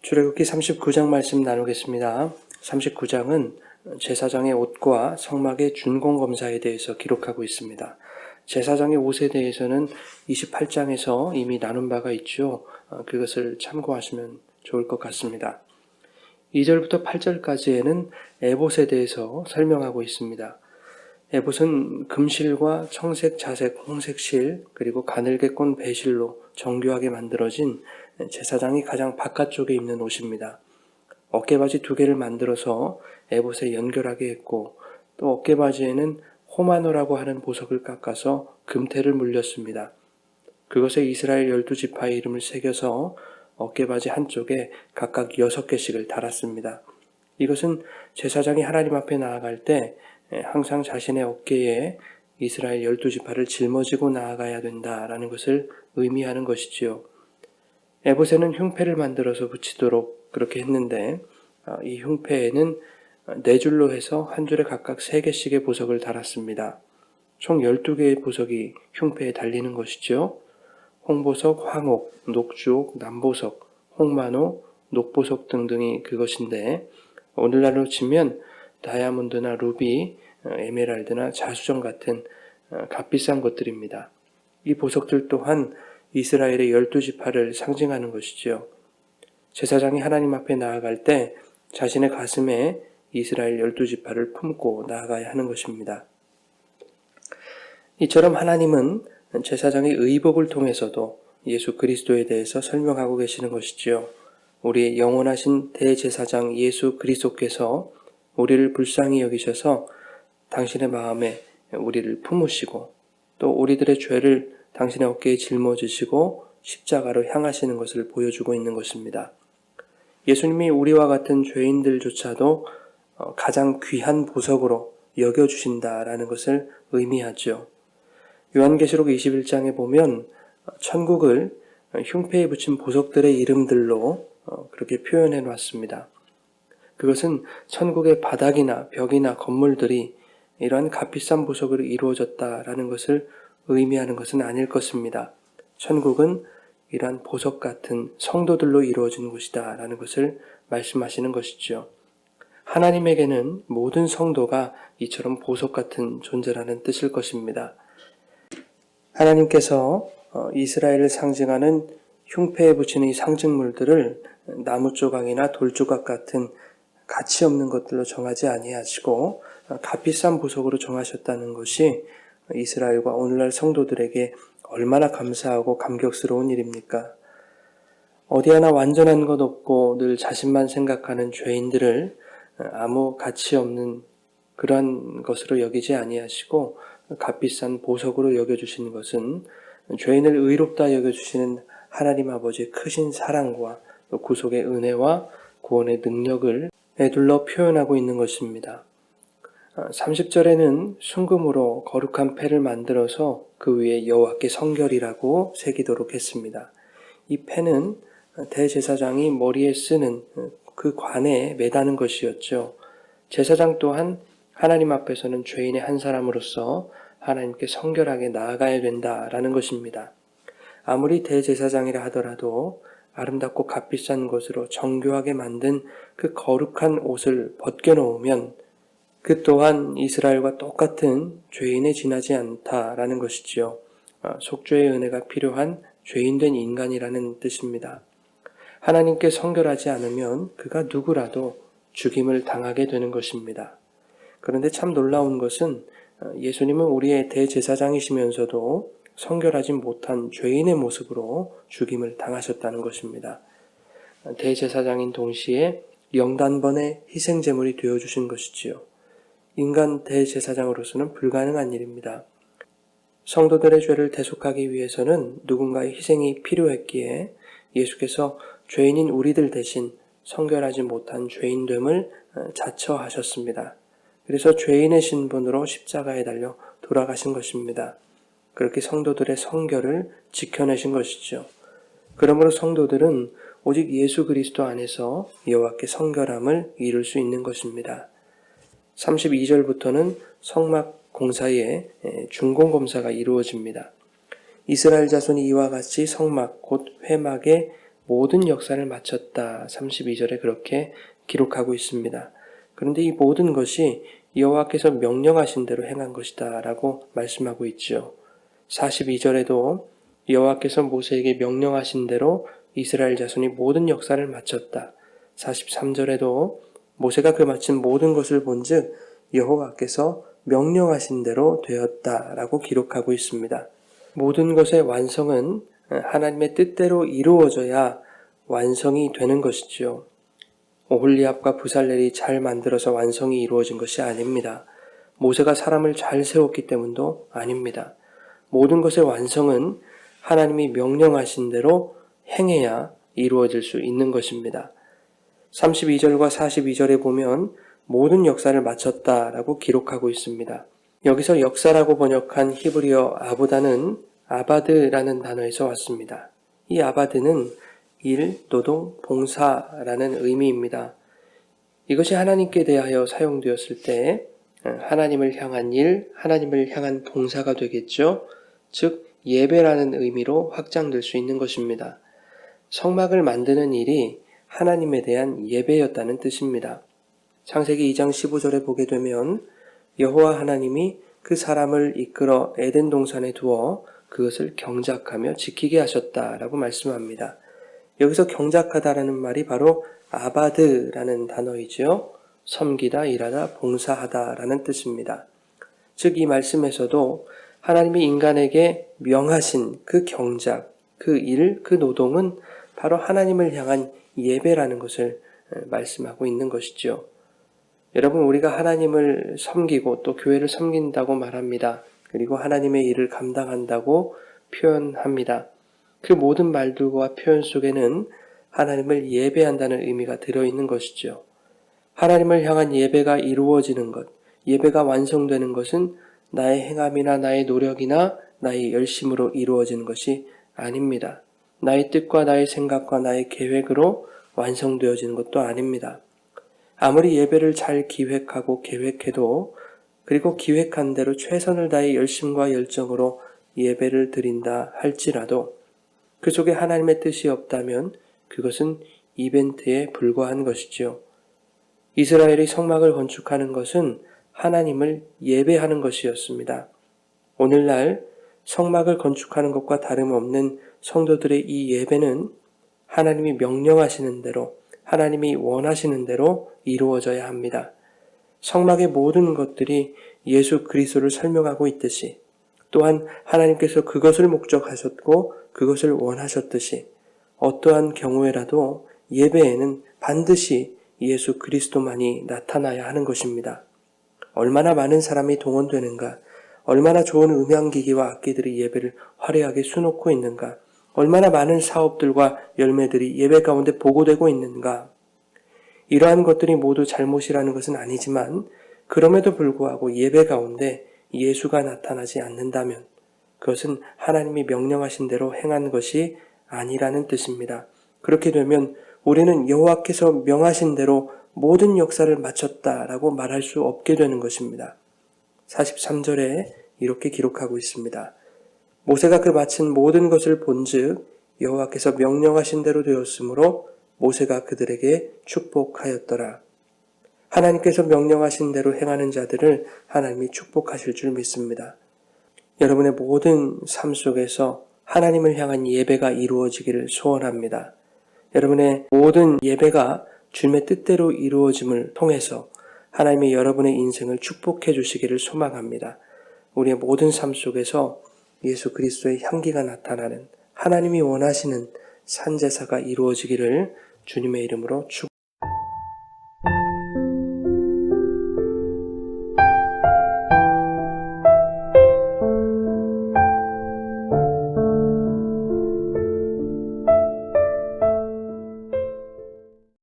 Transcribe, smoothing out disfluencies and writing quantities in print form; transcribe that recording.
출애굽기 39장 말씀 나누겠습니다. 39장은 제사장의 옷과 성막의 준공검사에 대해서 기록하고 있습니다. 제사장의 옷에 대해서는 28장에서 이미 나눈 바가 있죠. 그것을 참고하시면 좋을 것 같습니다. 2절부터 8절까지에는 에봇에 대해서 설명하고 있습니다. 에봇은 금실과 청색, 자색, 홍색 실, 그리고 가늘게 꼰 배실로 정교하게 만들어진 제사장이 가장 바깥쪽에 입는 옷입니다. 어깨바지 2개를 만들어서 에봇에 연결하게 했고, 또 어깨바지에는 호마노라고 하는 보석을 깎아서 금태를 물렸습니다. 그것에 이스라엘 12지파의 이름을 새겨서 어깨바지 한쪽에 각각 6개씩을 달았습니다. 이것은 제사장이 하나님 앞에 나아갈 때 항상 자신의 어깨에 이스라엘 12지파를 짊어지고 나아가야 된다라는 것을 의미하는 것이지요. 에봇에는 흉패를 만들어서 붙이도록 그렇게 했는데, 이 흉패에는 4줄로 해서 한 줄에 각각 3개씩의 보석을 달았습니다. 총 12개의 보석이 흉패에 달리는 것이죠. 홍보석, 황옥, 녹주옥, 남보석, 홍마노, 녹보석 등등이 그것인데, 오늘날로 치면 다이아몬드나 루비, 에메랄드나 자수정 같은 값비싼 것들입니다. 이 보석들 또한 이스라엘의 12지파를 상징하는 것이지요. 제사장이 하나님 앞에 나아갈 때 자신의 가슴에 이스라엘 12지파를 품고 나아가야 하는 것입니다. 이처럼 하나님은 제사장의 의복을 통해서도 예수 그리스도에 대해서 설명하고 계시는 것이지요. 우리의 영원하신 대제사장 예수 그리스도께서 우리를 불쌍히 여기셔서 당신의 마음에 우리를 품으시고 또 우리들의 죄를 당신의 어깨에 짊어지시고 십자가로 향하시는 것을 보여주고 있는 것입니다. 예수님이 우리와 같은 죄인들조차도 가장 귀한 보석으로 여겨주신다라는 것을 의미하죠. 요한계시록 21장에 보면 천국을 흉패에 붙인 보석들의 이름들로 그렇게 표현해 놨습니다. 그것은 천국의 바닥이나 벽이나 건물들이 이러한 값비싼 보석으로 이루어졌다라는 것을 의미하는 것은 아닐 것입니다. 천국은 이러한 보석 같은 성도들로 이루어진 곳이다 라는 것을 말씀하시는 것이죠. 하나님에게는 모든 성도가 이처럼 보석 같은 존재라는 뜻일 것입니다. 하나님께서 이스라엘을 상징하는 흉패에 붙이는 이 상징물들을 나무 조각이나 돌 조각 같은 가치 없는 것들로 정하지 아니하시고 값비싼 보석으로 정하셨다는 것이 이스라엘과 오늘날 성도들에게 얼마나 감사하고 감격스러운 일입니까? 어디 하나 완전한 것 없고 늘 자신만 생각하는 죄인들을 아무 가치 없는 그러한 것으로 여기지 아니하시고 값비싼 보석으로 여겨주시는 것은 죄인을 의롭다 여겨주시는 하나님 아버지의 크신 사랑과 구속의 은혜와 구원의 능력을 에둘러 표현하고 있는 것입니다. 30절에는 순금으로 거룩한 패를 만들어서 그 위에 여호와께 성결이라고 새기도록 했습니다. 이 패는 대제사장이 머리에 쓰는 그 관에 매다는 것이었죠. 제사장 또한 하나님 앞에서는 죄인의 한 사람으로서 하나님께 성결하게 나아가야 된다라는 것입니다. 아무리 대제사장이라 하더라도 아름답고 값비싼 것으로 정교하게 만든 그 거룩한 옷을 벗겨놓으면 그 또한 이스라엘과 똑같은 죄인에 지나지 않다라는 것이지요. 속죄의 은혜가 필요한 죄인된 인간이라는 뜻입니다. 하나님께 성결하지 않으면 그가 누구라도 죽임을 당하게 되는 것입니다. 그런데 참 놀라운 것은 예수님은 우리의 대제사장이시면서도 성결하지 못한 죄인의 모습으로 죽임을 당하셨다는 것입니다. 대제사장인 동시에 영단번의 희생제물이 되어주신 것이지요. 인간 대제사장으로서는 불가능한 일입니다. 성도들의 죄를 대속하기 위해서는 누군가의 희생이 필요했기에 예수께서 죄인인 우리들 대신 성결하지 못한 죄인됨을 자처하셨습니다. 그래서 죄인의 신분으로 십자가에 달려 돌아가신 것입니다. 그렇게 성도들의 성결을 지켜내신 것이죠. 그러므로 성도들은 오직 예수 그리스도 안에서 여호와께 성결함을 이룰 수 있는 것입니다. 32절부터는 성막 공사의 준공검사가 이루어집니다. 이스라엘 자손이 이와 같이 성막 곧 회막의 모든 역사를 마쳤다. 32절에 그렇게 기록하고 있습니다. 그런데 이 모든 것이 여호와께서 명령하신 대로 행한 것이다 라고 말씀하고 있죠. 42절에도 여호와께서 모세에게 명령하신 대로 이스라엘 자손이 모든 역사를 마쳤다. 43절에도 모세가 그 마친 모든 것을 본즉 여호와께서 명령하신 대로 되었다라고 기록하고 있습니다. 모든 것의 완성은 하나님의 뜻대로 이루어져야 완성이 되는 것이죠. 오홀리압과 부살렐이 잘 만들어서 완성이 이루어진 것이 아닙니다. 모세가 사람을 잘 세웠기 때문도 아닙니다. 모든 것의 완성은 하나님이 명령하신 대로 행해야 이루어질 수 있는 것입니다. 32절과 42절에 보면 모든 역사를 마쳤다라고 기록하고 있습니다. 여기서 역사라고 번역한 히브리어 아보다는 아바드라는 단어에서 왔습니다. 이 아바드는 일, 노동, 봉사라는 의미입니다. 이것이 하나님께 대하여 사용되었을 때 하나님을 향한 일, 하나님을 향한 봉사가 되겠죠. 즉 예배라는 의미로 확장될 수 있는 것입니다. 성막을 만드는 일이 하나님에 대한 예배였다는 뜻입니다. 창세기 2장 15절에 보게 되면 여호와 하나님이 그 사람을 이끌어 에덴 동산에 두어 그것을 경작하며 지키게 하셨다라고 말씀합니다. 여기서 경작하다라는 말이 바로 아바드라는 단어이죠. 섬기다, 일하다, 봉사하다라는 뜻입니다. 즉 이 말씀에서도 하나님이 인간에게 명하신 그 경작, 그 일, 그 노동은 바로 하나님을 향한 예배라는 것을 말씀하고 있는 것이죠. 여러분, 우리가 하나님을 섬기고 또 교회를 섬긴다고 말합니다. 그리고 하나님의 일을 감당한다고 표현합니다. 그 모든 말들과 표현 속에는 하나님을 예배한다는 의미가 들어있는 것이죠. 하나님을 향한 예배가 이루어지는 것, 예배가 완성되는 것은 나의 행함이나 나의 노력이나 나의 열심으로 이루어지는 것이 아닙니다. 나의 뜻과 나의 생각과 나의 계획으로 완성되어지는 것도 아닙니다. 아무리 예배를 잘 기획하고 계획해도 그리고 기획한 대로 최선을 다해 열심과 열정으로 예배를 드린다 할지라도 그 속에 하나님의 뜻이 없다면 그것은 이벤트에 불과한 것이죠. 이스라엘이 성막을 건축하는 것은 하나님을 예배하는 것이었습니다. 오늘날 성막을 건축하는 것과 다름없는 성도들의 이 예배는 하나님이 명령하시는 대로, 하나님이 원하시는 대로 이루어져야 합니다. 성막의 모든 것들이 예수 그리스도를 설명하고 있듯이 또한 하나님께서 그것을 목적하셨고 그것을 원하셨듯이 어떠한 경우에라도 예배에는 반드시 예수 그리스도만이 나타나야 하는 것입니다. 얼마나 많은 사람이 동원되는가, 얼마나 좋은 음향기기와 악기들이 예배를 화려하게 수놓고 있는가, 얼마나 많은 사업들과 열매들이 예배 가운데 보고되고 있는가. 이러한 것들이 모두 잘못이라는 것은 아니지만 그럼에도 불구하고 예배 가운데 예수가 나타나지 않는다면 그것은 하나님이 명령하신 대로 행한 것이 아니라는 뜻입니다. 그렇게 되면 우리는 여호와께서 명하신 대로 모든 역사를 마쳤다라고 말할 수 없게 되는 것입니다. 43절에 이렇게 기록하고 있습니다. 모세가 그 마친 모든 것을 본즉 여호와께서 명령하신 대로 되었으므로 모세가 그들에게 축복하였더라. 하나님께서 명령하신 대로 행하는 자들을 하나님이 축복하실 줄 믿습니다. 여러분의 모든 삶 속에서 하나님을 향한 예배가 이루어지기를 소원합니다. 여러분의 모든 예배가 주님의 뜻대로 이루어짐을 통해서 하나님이 여러분의 인생을 축복해 주시기를 소망합니다. 우리의 모든 삶 속에서 예수 그리스도의 향기가 나타나는 하나님이 원하시는 산제사가 이루어지기를 주님의 이름으로 축복합니다.